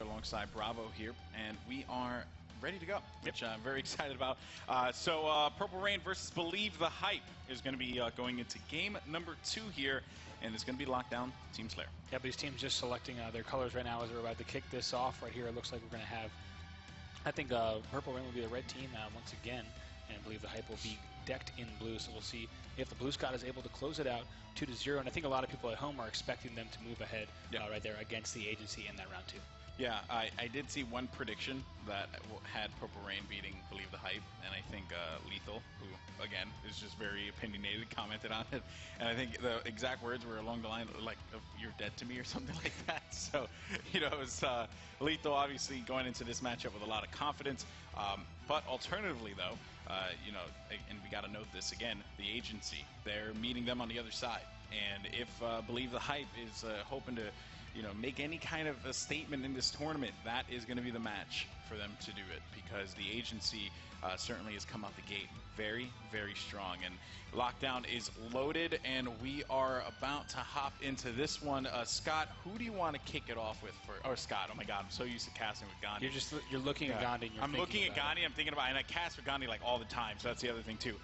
alongside Bravo here, and we are ready to go, which I'm very excited about. Purple Rain versus Believe the Hype is going to be going into game number 2 here, and it's going to be Lockdown Team Slayer. Yeah, but these teams just selecting their colors right now as we're about to kick this off. Right here, it looks like we're going to have, I think Purple Rain will be the red team once again, and Believe the Hype will be decked in blue. So we'll see if the blue squad is able to close it out 2-0, and I think a lot of people at home are expecting them to move ahead right there against the agency in that round 2. Yeah, I did see one prediction that had Purple Rain beating Believe the Hype, and I think Lethal, who, again, is just very opinionated, commented on it. And I think the exact words were along the line, like, you're dead to me or something like that. So, you know, it was Lethal obviously going into this matchup with a lot of confidence. But alternatively, though, you know, and we got to note this again, the agency, they're meeting them on the other side. And if Believe the Hype is hoping to, you know, make any kind of a statement in this tournament, that is going to be the match for them to do it, because the agency certainly has come out the gate very, very strong. And Lockdown is loaded, and we are about to hop into this one. Scott, who do you want to kick it off with? Scott, oh my God, I'm so used to casting with Gandhi. You're looking at Gandhi. And I'm looking at Gandhi. I'm thinking about, and I cast with Gandhi like all the time, so that's the other thing too.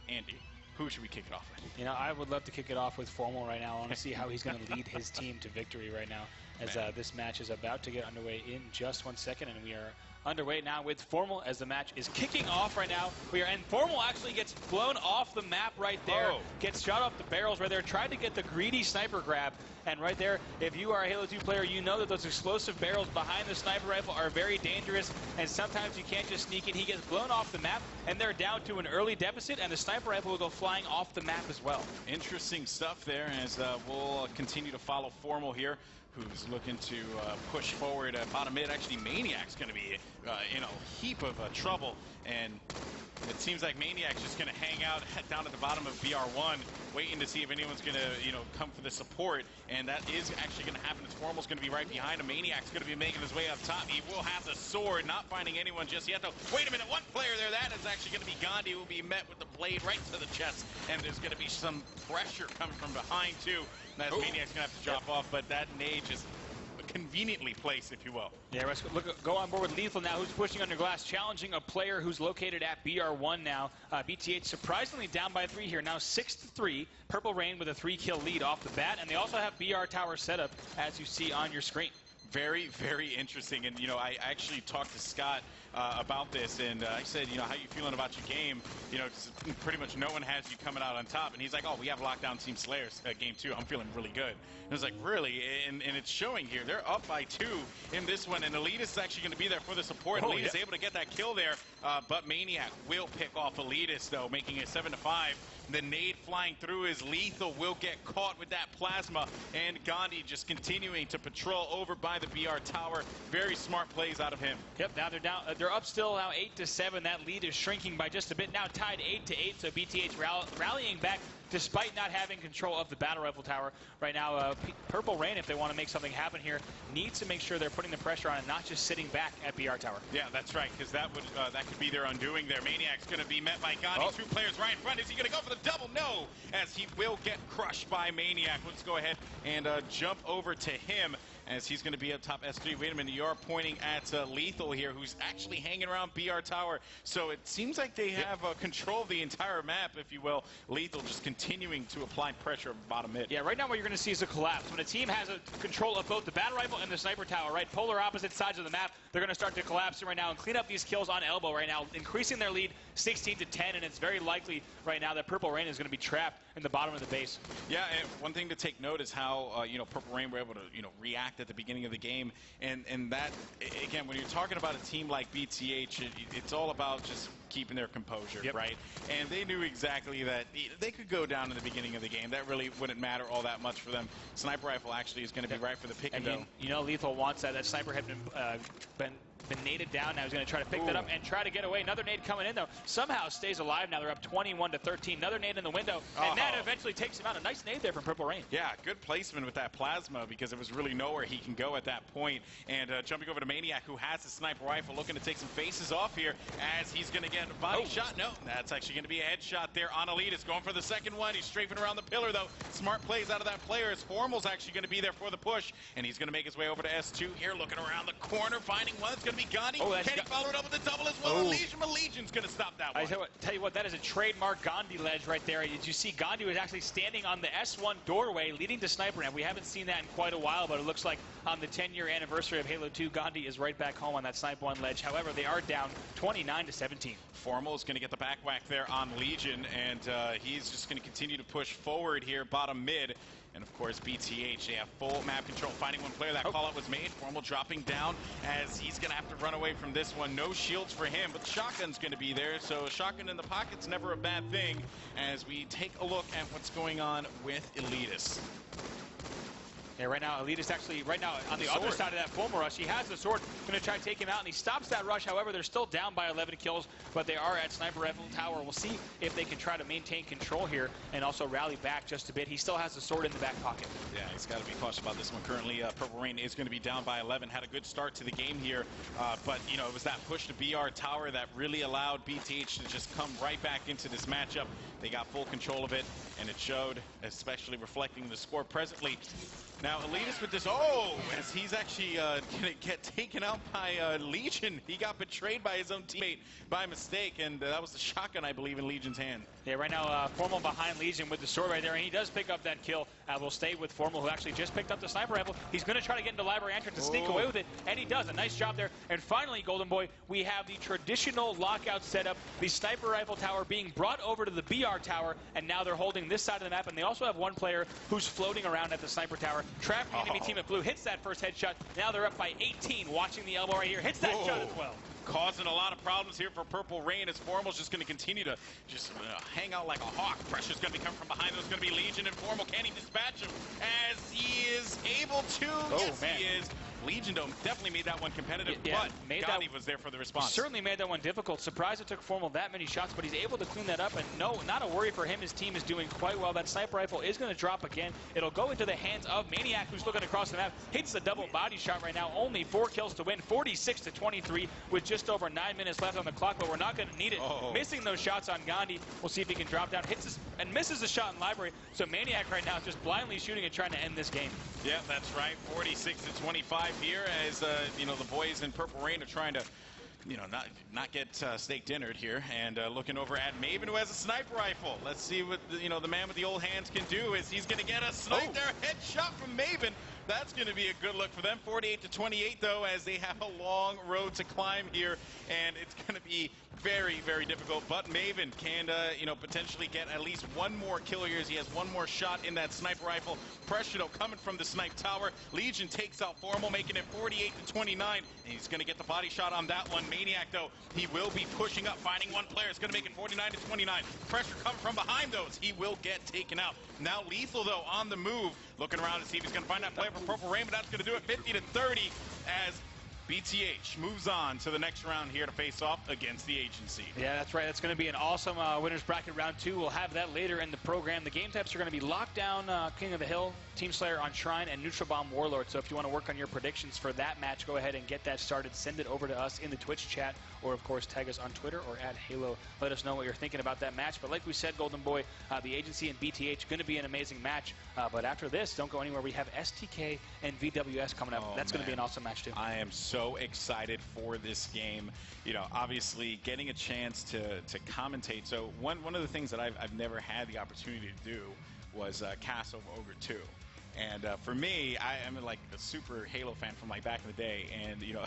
Andy, who should we kick it off with? You know, I would love to kick it off with Formal right now. I want to see how he's going to lead his team to victory right now, as this match is about to get underway in just 1 second, and we are underway now with Formal as the match is kicking off right now. And Formal actually gets blown off the map right there. Oh. Gets shot off the barrels right there. Tried to get the greedy sniper grab, and right there, if you are a Halo 2 player, you know that those explosive barrels behind the sniper rifle are very dangerous, and sometimes you can't just sneak in. He gets blown off the map, and they're down to an early deficit, and the sniper rifle will go flying off the map as well. Interesting stuff there, as we'll continue to follow Formal here, who's looking to push forward bottom mid. Actually, Maniac's going to be in a heap of trouble, and it seems like Maniac's just going to hang out down at the bottom of BR1, waiting to see if anyone's going to, you know, come for the support, and that is actually going to happen. As Formal's going to be right behind him. Maniac's going to be making his way up top. He will have the sword, not finding anyone just yet, though. Wait a minute, one player there. That is actually going to be Gandhi, who will be met with the blade right to the chest, and there's going to be some pressure coming from behind, too. That's Maniac's going to have to drop off, but that nade just conveniently placed, if you will. Yeah, let's go on board with Lethal now, who's pushing under glass, challenging a player who's located at BR1 now. BTH surprisingly down by 3 here, now 6-3. Purple Rain with a 3-kill lead off the bat, and they also have BR tower set up, as you see on your screen. Very, very interesting. And, you know, I actually talked to Scott about this, and I said, you know, how you feeling about your game? You know, 'cause pretty much no one has you coming out on top. And he's like, oh, we have Lockdown Team Slayers game 2. I'm feeling really good. And I was like, really? And it's showing here. They're up by 2 in this one, and Elite is actually going to be there for the support. Elite is able to get that kill there, but Maniac will pick off Elitist, though, making it 7-5. The nade flying through is Lethal, will get caught with that plasma, and Gandhi just continuing to patrol over by the BR tower. Very smart plays out of him. Yep, now they're down. They're up still now 8-7. That lead is shrinking by just a bit. Now tied 8-8. So BTH rallying back despite not having control of the battle rifle tower right now. Purple Rain, if they want to make something happen here, needs to make sure they're putting the pressure on and not just sitting back at BR tower. Yeah, that's right, because that could be their undoing there. Maniac's going to be met by Gandhi. 2 players right in front. Is he going to go for the double? No, as he will get crushed by Maniac. Let's go ahead and jump over to him, as he's going to be up top S3. Wait a minute, you're pointing at Lethal here, who's actually hanging around BR tower. So it seems like they have control of the entire map, if you will. Lethal just continuing to apply pressure bottom mid. Yeah, right now what you're going to see is a collapse. When a team has a control of both the battle rifle and the sniper tower, right, polar opposite sides of the map, they're going to start to collapse right now and clean up these kills on elbow right now, increasing their lead 16-10, and it's very likely right now that Purple Rain is going to be trapped in the bottom of the base. Yeah, and one thing to take note is how you know, Purple Rain were able to, you know, react at the beginning of the game, and that, again, when you're talking about a team like BTH, it's all about just keeping their composure, right? And they knew exactly that they could go down in the beginning of the game. That really wouldn't matter all that much for them. Sniper rifle actually is going to be right for the pick and go. You know, Lethal wants that. That sniper had been naded down. Now he's going to try to pick that up and try to get away. Another nade coming in, though. Somehow stays alive. Now they're up 21-13. Another nade in the window, and that eventually takes him out. A nice nade there from Purple Rain. Yeah, good placement with that plasma, because there was really nowhere he can go at that point. And jumping over to Maniac, who has the sniper rifle, looking to take some faces off here, as he's going to get get a body shot. No, that's actually going to be a headshot there on Elidis. Going for the second one. He's strafing around the pillar, though. Smart plays out of that player as Formal's actually going to be there for the push, and he's going to make his way over to S2 here, looking around the corner, finding one. It's going to be Gandhi. Can he follow it up with the double as well? Legion's going to stop that one. Tell you what, that is a trademark Gandhi ledge right there. Did you see Gandhi was actually standing on the S1 doorway leading to Sniper Ramp? We haven't seen that in quite a while, but it looks like on the 10-year anniversary of Halo 2, Gandhi is right back home on that Snipe 1 ledge. However, they are down 29-17. Formal is going to get the back whack there on Legion, and he's just going to continue to push forward here, bottom mid. And of course, BTH, they have full map control. Finding one player, that call-out was made. Formal dropping down as he's going to have to run away from this one. No shields for him, but the shotgun's going to be there. So shotgun in the pocket's never a bad thing as we take a look at what's going on with Elidis. Yeah, right now, Elidis actually, right now, on the other side of that Formal rush, he has the sword, going to try to take him out, and he stops that rush. However, they're still down by 11 kills, but they are at Sniper Rifle Tower. We'll see if they can try to maintain control here and also rally back just a bit. He still has the sword in the back pocket. Yeah, he's got to be cautious about this one. Currently, Purple Rain is going to be down by 11. Had a good start to the game here, but, you know, it was that push to BR Tower that really allowed BTH to just come right back into this matchup. They got full control of it, and it showed, especially reflecting the score presently. Now, Elidis with this, as he's actually going to get taken out by Legion. He got betrayed by his own teammate by mistake, and that was the shotgun, I believe, in Legion's hand. Yeah, right now, Formal behind Legion with the sword right there, and he does pick up that kill. Will stay with Formal, who actually just picked up the sniper rifle. He's going to try to get into library entrance and sneak away with it, and he does. A nice job there. And finally, Golden Boy, we have the traditional lockout setup, the sniper rifle tower being brought over to the BR tower, and now they're holding this side of the map, and they also have one player who's floating around at the sniper tower, trapping enemy team at blue, hits that first headshot. Now they're up by 18, watching the elbow right here, hits that shot as well. Causing a lot of problems here for Purple Rain as Formal's just going to continue to just hang out like a hawk. Pressure's going to be coming from behind. There's going to be Legion and Formal. Can he dispatch him as he is able to? Yes, he is. Legion definitely made that one competitive, but Gandhi was there for the response. Certainly made that one difficult. Surprised it took Formal that many shots, but he's able to clean that up, and no, not a worry for him. His team is doing quite well. That sniper rifle is going to drop again. It'll go into the hands of Maniac, who's looking across the map. Hits the double body shot right now. Only 4 kills to win, 46-23 with just over 9 minutes left on the clock, but we're not going to need it. Missing those shots on Gandhi. We'll see if he can drop down. Hits his, and misses the shot in library. So Maniac right now is just blindly shooting and trying to end this game. Yeah, that's right. 46-25 here as you know, the boys in Purple Rain are trying to, you know, not get steak dinnered here, and looking over at Maven, who has a sniper rifle. Let's see what the man with the old hands can do. Is he's going to get a snipe there, headshot from Maven. That's going to be a good look for them. 48-28 though, as they have a long road to climb here, and it's going to be very, very difficult. But Maven can, potentially get at least one more kill here as he has one more shot in that sniper rifle. Pressure though coming from the snipe tower. Legion takes out Formal, making it 48-29, and he's going to get the body shot on that one. Maniac though, he will be pushing up, finding one player. It's going to make it 49-29. Pressure coming from behind those. He will get taken out. Now Lethal though on the move, looking around to see if he's going to find that player for Purple Rain, but that's going to do it 50-30 as BTH moves on to the next round here to face off against the agency. Yeah, that's right. That's going to be an awesome winners bracket round 2. We'll have that later in the program. The game types are going to be Lockdown, King of the Hill, Team Slayer on Shrine, and Neutral Bomb Warlord. So if you want to work on your predictions for that match, go ahead and get that started. Send it over to us in the Twitch chat, or of course tag us on Twitter or at Halo. Let us know what you're thinking about that match. But like we said, Golden Boy, the agency and BTH going to be an amazing match. But after this, don't go anywhere. We have STK and VWS coming up. That's going to be an awesome match too. I am so excited for this game. You know, obviously getting a chance to commentate. So one of the things that I've never had the opportunity to do was cast over Ogre 2. And for me, I am like a super Halo fan from like back in the day, and you know,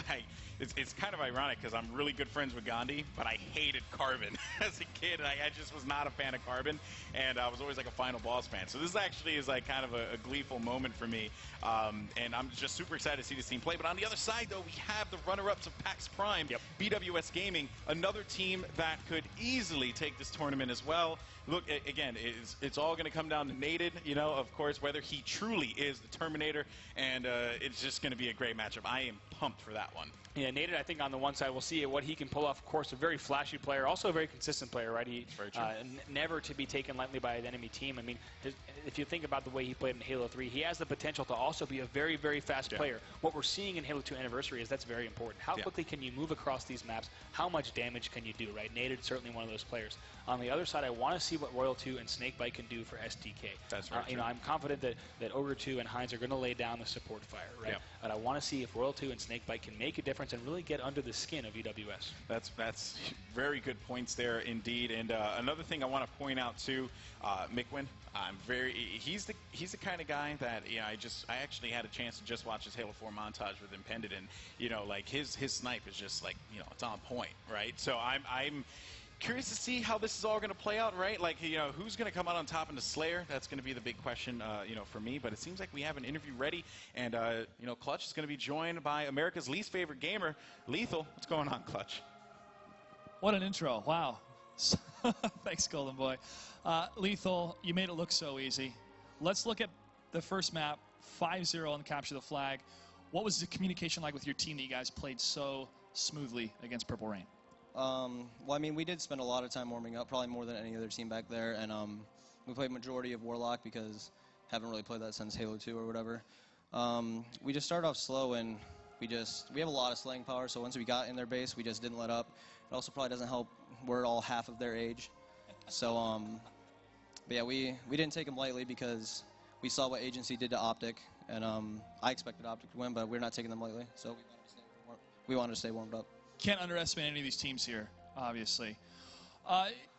it's kind of ironic because I'm really good friends with Gandhi, but I hated Carbon as a kid. And I just was not a fan of Carbon, and I was always like a Final Boss fan. So this actually is like kind of a gleeful moment for me, and I'm just super excited to see this team play. But on the other side, though, we have the runner-ups of PAX Prime, BWS Gaming, another team that could easily take this tournament as well. Look, again, it's all going to come down to Nated, you know, of course, whether he truly is the Terminator, and it's just going to be a great matchup. I am pumped for that one. Yeah, Nated, I think on the one side, we'll see what he can pull off. Of course, a very flashy player, also a very consistent player, right? He never to be taken lightly by an enemy team. I mean, if you think about the way he played in Halo 3, he has the potential to also be a very, very fast player. What we're seeing in Halo 2 Anniversary is that's very important. How quickly can you move across these maps? How much damage can you do, right? Naded's certainly one of those players. On the other side, I want to see what Royal 2 and Snakebite can do for STK. That's right. You know, I'm confident that Ogre 2 and Heinz are going to lay down the support fire, right? But I want to see if Royal 2 and Snakebite can make a difference and really get under the skin of EWS. That's very good points there indeed. And another thing I want to point out too, Mikwin, he's the kind of guy that I actually had a chance to just watch his Halo 4 montage with Impended, and like his snipe is just like it's on point, right? So I'm curious to see how this is all going to play out, right? Like, who's going to come out on top in the Slayer? That's going to be the big question, for me. But it seems like we have an interview ready, and Clutch is going to be joined by America's least favorite gamer, Lethal. What's going on, Clutch? What an intro! Wow. Thanks, Golden Boy. Lethal, you made it look so easy. Let's look at the first map, 5-0 on Capture the Flag. What was the communication like with your team that you guys played so smoothly against Purple Rain? Well, I mean, we did spend a lot of time warming up, probably more than any other team back there, and we played majority of Warlock because haven't really played that since Halo 2 or whatever. We just started off slow, and we have a lot of slaying power, so once we got in their base, we just didn't let up. It also probably doesn't help we're all half of their age. So, but yeah, we didn't take them lightly because we saw what Agency did to Optic, and I expected Optic to win, but we're not taking them lightly, so we wanted to stay warmed up. Can't underestimate any of these teams here, obviously.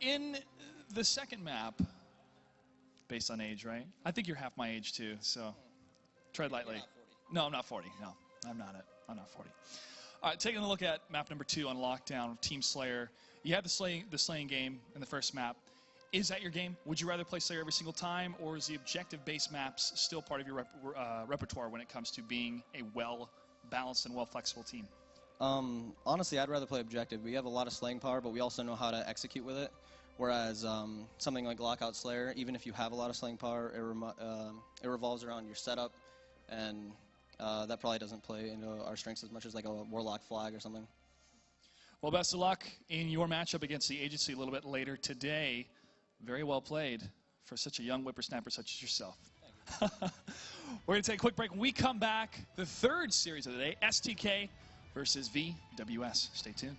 In the second map, based on age, right? I think you're half my age too, so tread lightly. You're not 40. No, I'm not 40. No, I'm not it. I'm not 40. All right, taking a look at map number 2 on Lockdown, Team Slayer. You had the slaying game in the first map. Is that your game? Would you rather play Slayer every single time, or is the objective-based maps still part of your repertoire when it comes to being a well-balanced and well-flexible team? Honestly, I'd rather play objective. We have a lot of slaying power, but we also know how to execute with it. Whereas something like Lockout Slayer, even if you have a lot of slaying power, it revolves around your setup, and that probably doesn't play into our strengths as much as like a Warlock Flag or something. Well, best of luck in your matchup against the Agency a little bit later today. Very well played for such a young whippersnapper such as yourself. We're going to take a quick break. When we come back, the third series of the day, STK versus VWS. Stay tuned.